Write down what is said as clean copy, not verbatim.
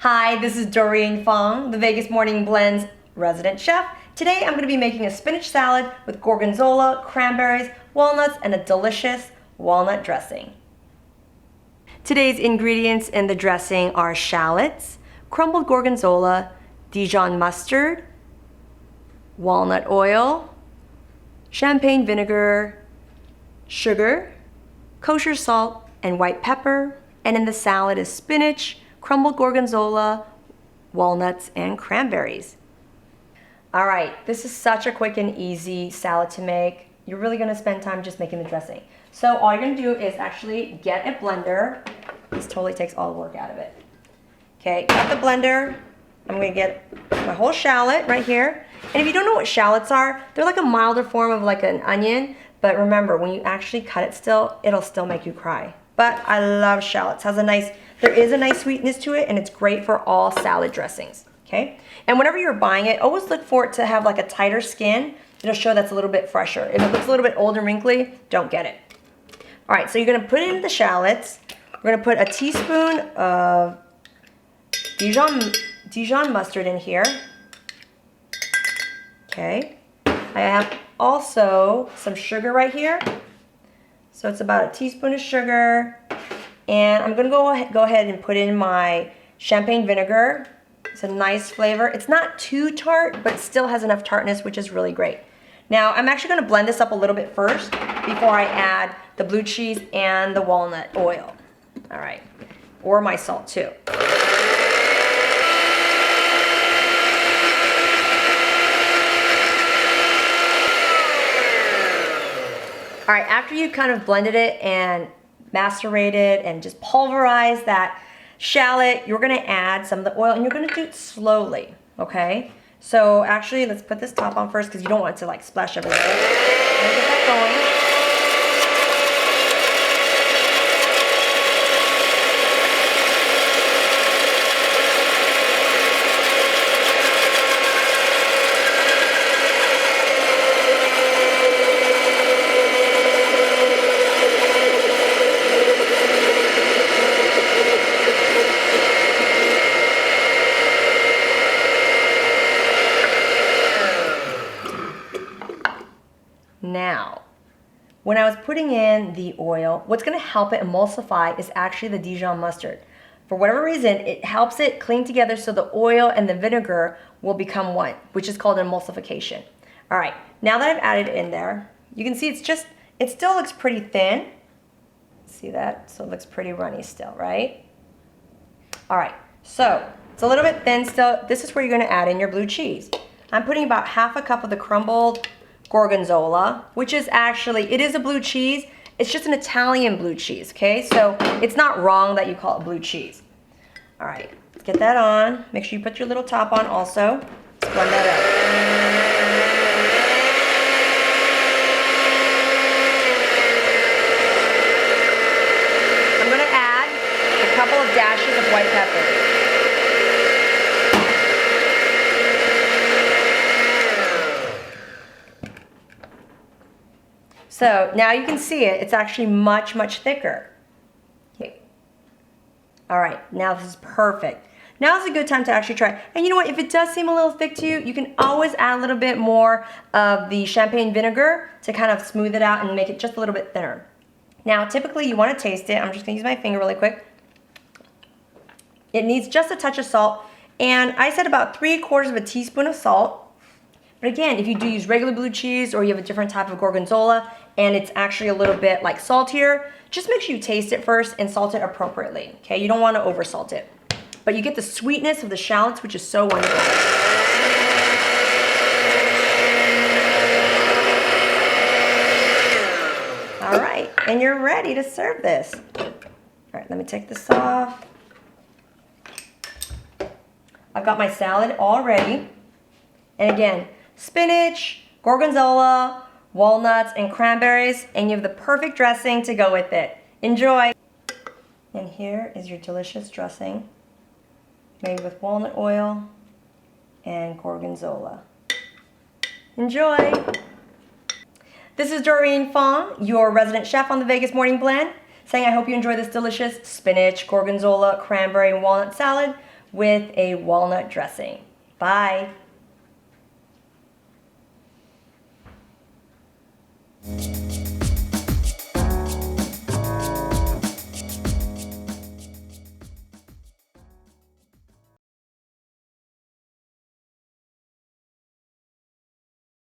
Hi, this is Doreen Fang, the Vegas Morning Blend's resident chef. Today I'm going to be making a spinach salad with gorgonzola, cranberries, walnuts, and a delicious walnut dressing. Today's ingredients in the dressing are shallots, crumbled gorgonzola, Dijon mustard, walnut oil, champagne vinegar, sugar, kosher salt, and white pepper. And in the salad is spinach, crumbled gorgonzola, walnuts, and cranberries. All right, this is such a quick and easy salad to make. You're really gonna spend time just making the dressing. So all you're gonna do is actually get a blender. This totally takes all the work out of it. Okay, got the blender. I'm gonna get my whole shallot right here. And if you don't know what shallots are, they're like a milder form of like an onion. But remember, when you actually cut it still, it'll still make you cry. But I love shallots. There is a nice sweetness to it, and it's great for all salad dressings, okay? And whenever you're buying it, always look for it to have like a tighter skin. It'll show that's a little bit fresher. If it looks a little bit old and wrinkly, don't get it. All right, so you're gonna put in the shallots. We're gonna put a teaspoon of Dijon mustard in here. Okay, I have also some sugar right here. So it's about a teaspoon of sugar. And I'm gonna go ahead and put in my champagne vinegar. It's a nice flavor. It's not too tart, but it still has enough tartness, which is really great. Now, I'm actually gonna blend this up a little bit first before I add the blue cheese and the walnut oil. All right, or my salt too. All right, after you kind of blended it and macerated and just pulverized that shallot, you're gonna add some of the oil, and you're gonna do it slowly, okay? So actually, let's put this top on first because you don't want it to like splash everywhere. Get that going. Now, when I was putting in the oil, what's going to help it emulsify is actually the Dijon mustard. For whatever reason, it helps it cling together so the oil and the vinegar will become one, which is called emulsification. All right, now that I've added it in there, you can see it still looks pretty thin. See that? So it looks pretty runny still, right? All right, so it's a little bit thin still. This is where you're going to add in your blue cheese. I'm putting about half a cup of the crumbled Gorgonzola, which is actually, it is a blue cheese. It's just an Italian blue cheese, okay? So it's not wrong that you call it blue cheese. All right, let's get that on. Make sure you put your little top on also. Let's blend that up. I'm gonna add a couple of dashes of white pepper. So now you can see it, it's actually much, much thicker. Okay. All right, now this is perfect. Now is a good time to actually try. And you know what, if it does seem a little thick to you, you can always add a little bit more of the champagne vinegar to kind of smooth it out and make it just a little bit thinner. Now, typically you wanna taste it. I'm just gonna use my finger really quick. It needs just a touch of salt. And I said about 3/4 of a teaspoon of salt. But again, if you do use regular blue cheese or you have a different type of gorgonzola and it's actually a little bit like saltier, just make sure you taste it first and salt it appropriately, okay? You don't want to oversalt it. But you get the sweetness of the shallots, which is so wonderful. All right, and you're ready to serve this. All right, let me take this off. I've got my salad all ready. And again, spinach, gorgonzola, walnuts, and cranberries, and you have the perfect dressing to go with it. Enjoy! And here is your delicious dressing, made with walnut oil and gorgonzola. Enjoy! This is Doreen Fang, your resident chef on the Vegas Morning Blend, saying I hope you enjoy this delicious spinach, gorgonzola, cranberry, and walnut salad with a walnut dressing. Bye.